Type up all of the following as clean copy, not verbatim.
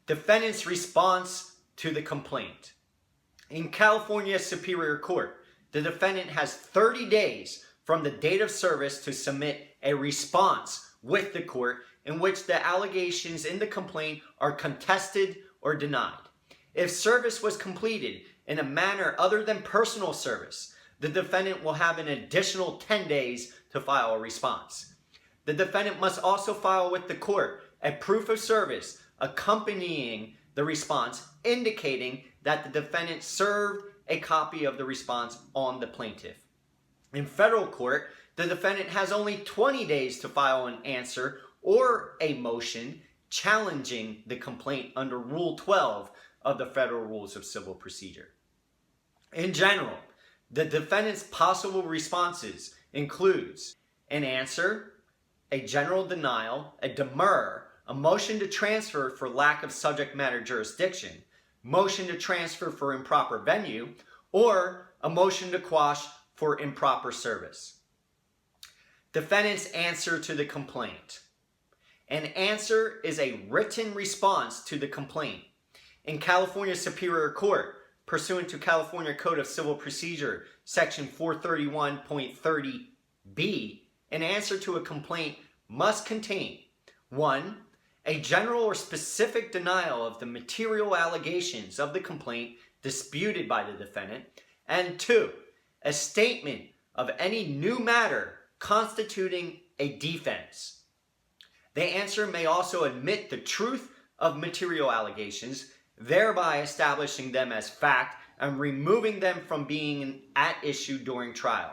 Defendant's response to the complaint. In California Superior Court, the defendant has 30 days from the date of service to submit a response with the court in which the allegations in the complaint are contested or denied. If service was completed in a manner other than personal service, the defendant will have an additional 10 days to file a response. The defendant must also file with the court a proof of service accompanying the response indicating that the defendant served a copy of the response on the plaintiff. In federal court, the defendant has only 20 days to file an answer or a motion challenging the complaint under Rule 12 of the Federal Rules of Civil Procedure. In general, the defendant's possible responses includes an answer, a general denial, a demurrer, a motion to transfer for lack of subject matter jurisdiction, motion to transfer for improper venue, or a motion to quash for improper service. Defendant's answer to the complaint. An answer is a written response to the complaint. In California Superior Court, pursuant to California Code of Civil Procedure, Section 431.30b, an answer to a complaint must contain 1. A general or specific denial of the material allegations of the complaint disputed by the defendant, and 2. A statement of any new matter constituting a defense. The answer may also admit the truth of material allegations, thereby establishing them as fact and removing them from being at issue during trial.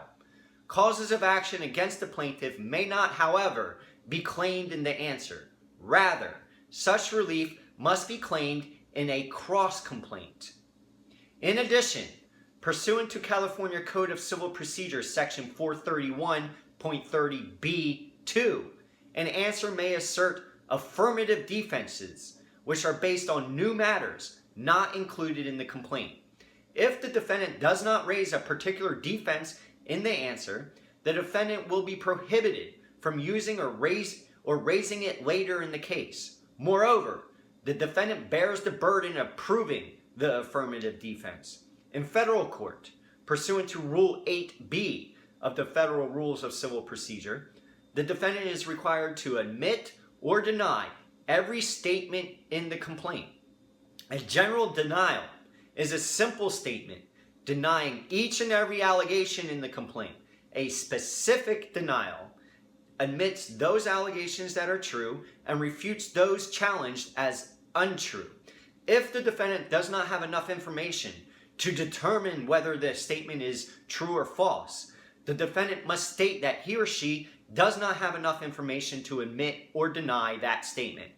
Causes of action against the plaintiff may not, however, be claimed in the answer. Rather, such relief must be claimed in a cross-complaint. In addition, pursuant to California Code of Civil Procedure, Section 431.30b2, an answer may assert affirmative defenses, which are based on new matters not included in the complaint. If the defendant does not raise a particular defense in the answer, the defendant will be prohibited from using or raising it later in the case. Moreover, the defendant bears the burden of proving the affirmative defense. In federal court, pursuant to Rule 8b of the Federal Rules of Civil Procedure, the defendant is required to admit or deny every statement in the complaint. A general denial is a simple statement denying each and every allegation in the complaint. A specific denial admits those allegations that are true and refutes those challenged as untrue. If the defendant does not have enough information to determine whether the statement is true or false, the defendant must state that he or she does not have enough information to admit or deny that statement.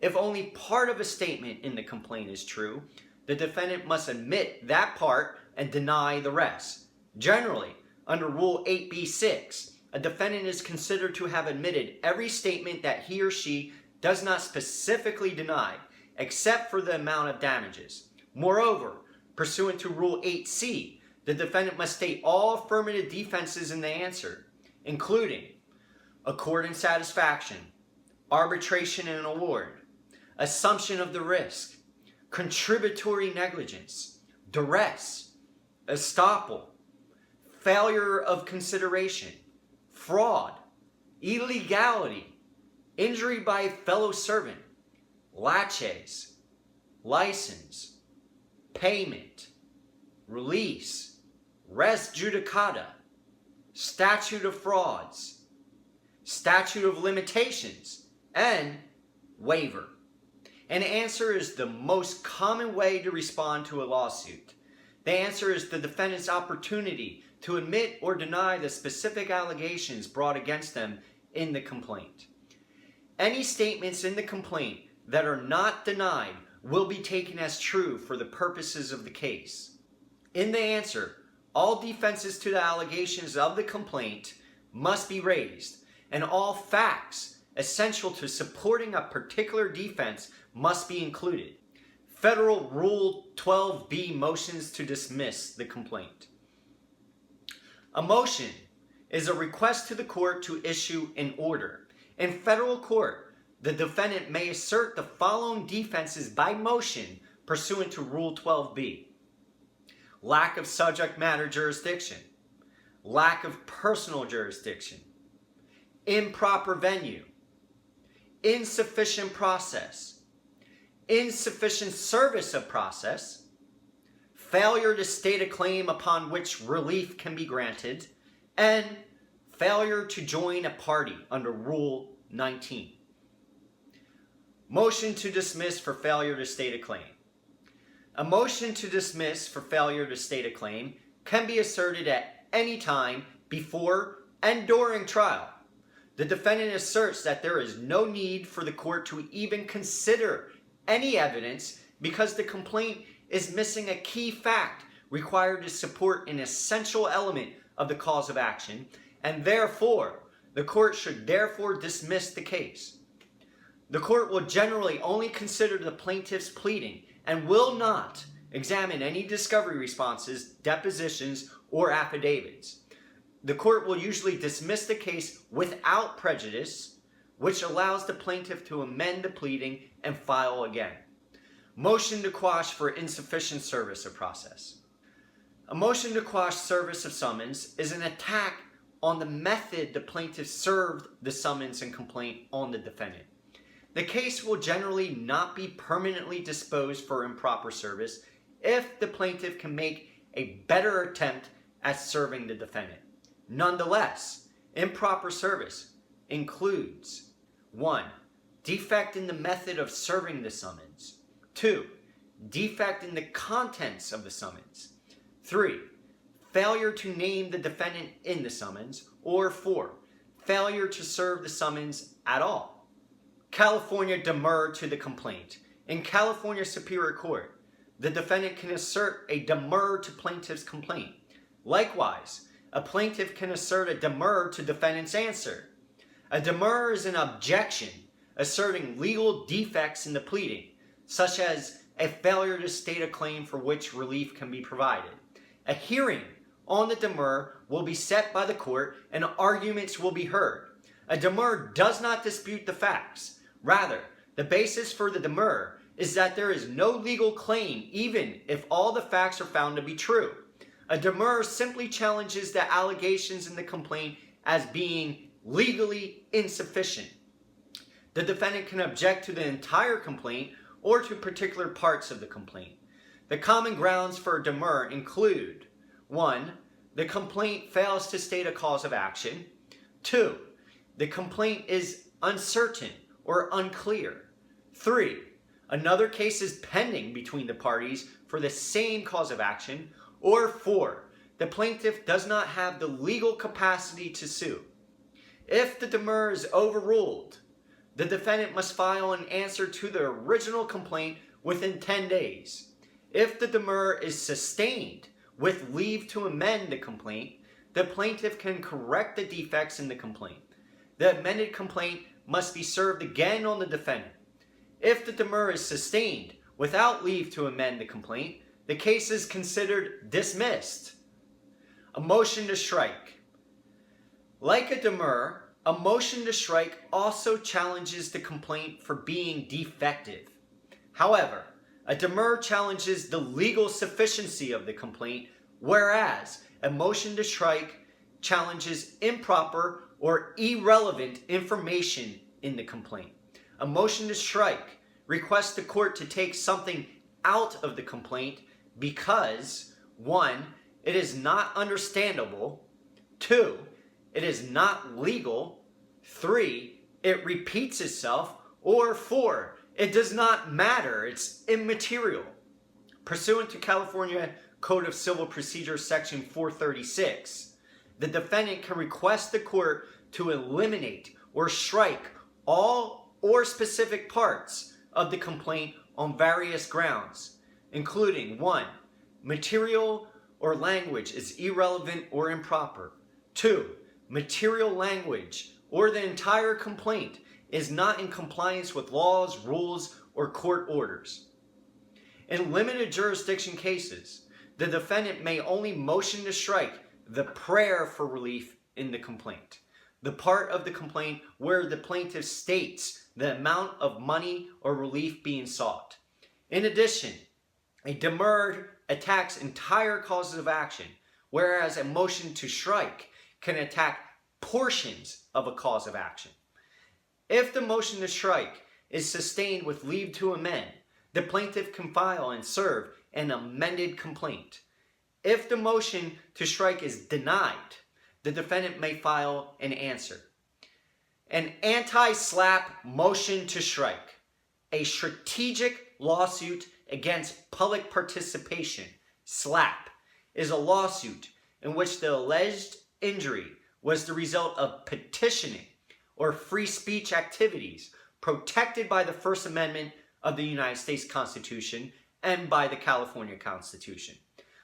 If only part of a statement in the complaint is true, the defendant must admit that part and deny the rest. Generally, under Rule 8b-6, a defendant is considered to have admitted every statement that he or she does not specifically deny, except for the amount of damages. Moreover, pursuant to Rule 8c, the defendant must state all affirmative defenses in the answer, including accord and satisfaction, arbitration and award, assumption of the risk, contributory negligence, duress, estoppel, failure of consideration, fraud, illegality, injury by fellow servant, laches, license, payment, release, res judicata, statute of frauds, statute of limitations, and waiver. An answer is the most common way to respond to a lawsuit. The answer is the defendant's opportunity to admit or deny the specific allegations brought against them in the complaint. Any statements in the complaint that are not denied will be taken as true for the purposes of the case. In the answer, all defenses to the allegations of the complaint must be raised, and all facts essential to supporting a particular defense must be included. Federal Rule 12b motions to dismiss the complaint. A motion is a request to the court to issue an order. In federal court, the defendant may assert the following defenses by motion pursuant to Rule 12b. Lack of subject matter jurisdiction, lack of personal jurisdiction, improper venue, insufficient process, insufficient service of process, failure to state a claim upon which relief can be granted, and failure to join a party under Rule 19. Motion to dismiss for failure to state a claim. A motion to dismiss for failure to state a claim can be asserted at any time before and during trial. The defendant asserts that there is no need for the court to even consider any evidence because the complaint is missing a key fact required to support an essential element of the cause of action, and therefore, the court should therefore dismiss the case. The court will generally only consider the plaintiff's pleading and will not examine any discovery responses, depositions, or affidavits. The court will usually dismiss the case without prejudice, which allows the plaintiff to amend the pleading and file again. Motion to quash for insufficient service of process. A motion to quash service of summons is an attack on the method the plaintiff served the summons and complaint on the defendant. The case will generally not be permanently disposed for improper service if the plaintiff can make a better attempt at serving the defendant. Nonetheless, improper service includes 1. Defect in the method of serving the summons. 2. Defect in the contents of the summons. 3. Failure to name the defendant in the summons. Or 4. Failure to serve the summons at all. California demurrer to the complaint. In California Superior Court, the defendant can assert a demurrer to plaintiff's complaint. Likewise, a plaintiff can assert a demurrer to defendant's answer. A demurrer is an objection asserting legal defects in the pleading, such as a failure to state a claim for which relief can be provided. A hearing on the demurrer will be set by the court and arguments will be heard. A demurrer does not dispute the facts. Rather, the basis for the demurrer is that there is no legal claim even if all the facts are found to be true. A demurrer simply challenges the allegations in the complaint as being legally insufficient. The defendant can object to the entire complaint or to particular parts of the complaint. The common grounds for a demurrer include 1. The complaint fails to state a cause of action. 2. The complaint is uncertain or unclear. 3. Another case is pending between the parties for the same cause of action. Or 4. The plaintiff does not have the legal capacity to sue. If the demurrer is overruled, the defendant must file an answer to the original complaint within 10 days. If the demurrer is sustained with leave to amend the complaint, the plaintiff can correct the defects in the complaint. The amended complaint must be served again on the defendant. If the demurrer is sustained without leave to amend the complaint, the case is considered dismissed. A motion to strike. Like a demurrer, a motion to strike also challenges the complaint for being defective. However, a demurrer challenges the legal sufficiency of the complaint, whereas a motion to strike challenges improper or irrelevant information in the complaint. A motion to strike requests the court to take something out of the complaint because 1. It is not understandable. 2. It is not legal. 3. It repeats itself. Or 4. It does not matter. It's immaterial. Pursuant to California Code of Civil Procedure Section 436, the defendant can request the court to eliminate or strike all or specific parts of the complaint on various grounds, including 1. Material or language is irrelevant or improper. 2. Material language or the entire complaint is not in compliance with laws, rules, or court orders. In limited jurisdiction cases, the defendant may only motion to strike the prayer for relief in the complaint. the part of the complaint where the plaintiff states the amount of money or relief being sought. In addition, a demurrer attacks entire causes of action, whereas a motion to strike can attack portions of a cause of action. If the motion to strike is sustained with leave to amend, the plaintiff can file and serve an amended complaint. If the motion to strike is denied, the defendant may file an answer. An anti-SLAPP motion to strike, a strategic lawsuit against public participation, SLAPP, is a lawsuit in which the alleged injury was the result of petitioning or free speech activities protected by the First Amendment of the United States Constitution and by the California Constitution.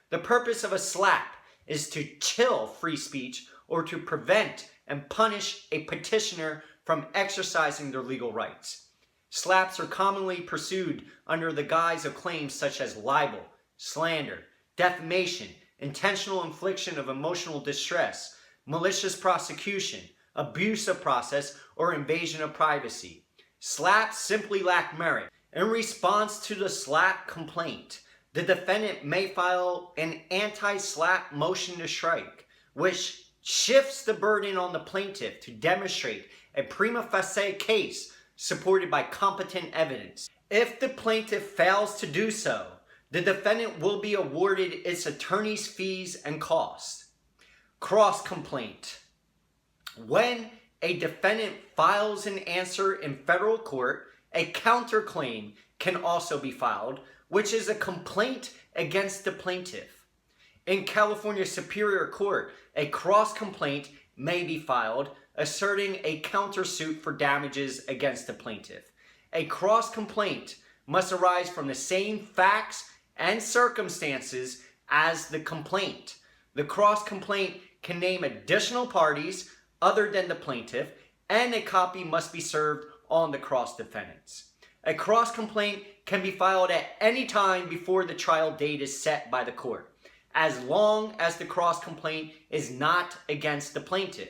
The purpose of a SLAPP is to chill free speech or to prevent and punish a petitioner from exercising their legal rights. SLAPPs are commonly pursued under the guise of claims such as libel, slander, defamation, intentional infliction of emotional distress, malicious prosecution, abuse of process, or invasion of privacy. SLAPPs simply lack merit. In response to the SLAPP complaint, the defendant may file an anti-SLAPP motion to strike, which shifts the burden on the plaintiff to demonstrate a prima facie case supported by competent evidence. If the plaintiff fails to do so, the defendant will be awarded its attorney's fees and costs. Cross-complaint. When a defendant files an answer in federal court, a counterclaim can also be filed, which is a complaint against the plaintiff. In California Superior Court, a cross-complaint may be filed asserting a countersuit for damages against the plaintiff. A cross-complaint must arise from the same facts and circumstances as the complaint. The cross-complaint can name additional parties other than the plaintiff, and a copy must be served on the cross-defendants. A cross-complaint can be filed at any time before the trial date is set by the court, as long as the cross-complaint is not against the plaintiff.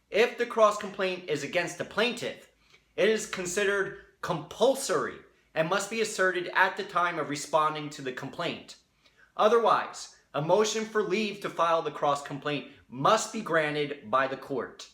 If the cross-complaint is against the plaintiff, it is considered compulsory and must be asserted at the time of responding to the complaint. Otherwise, a motion for leave to file the cross-complaint must be granted by the court.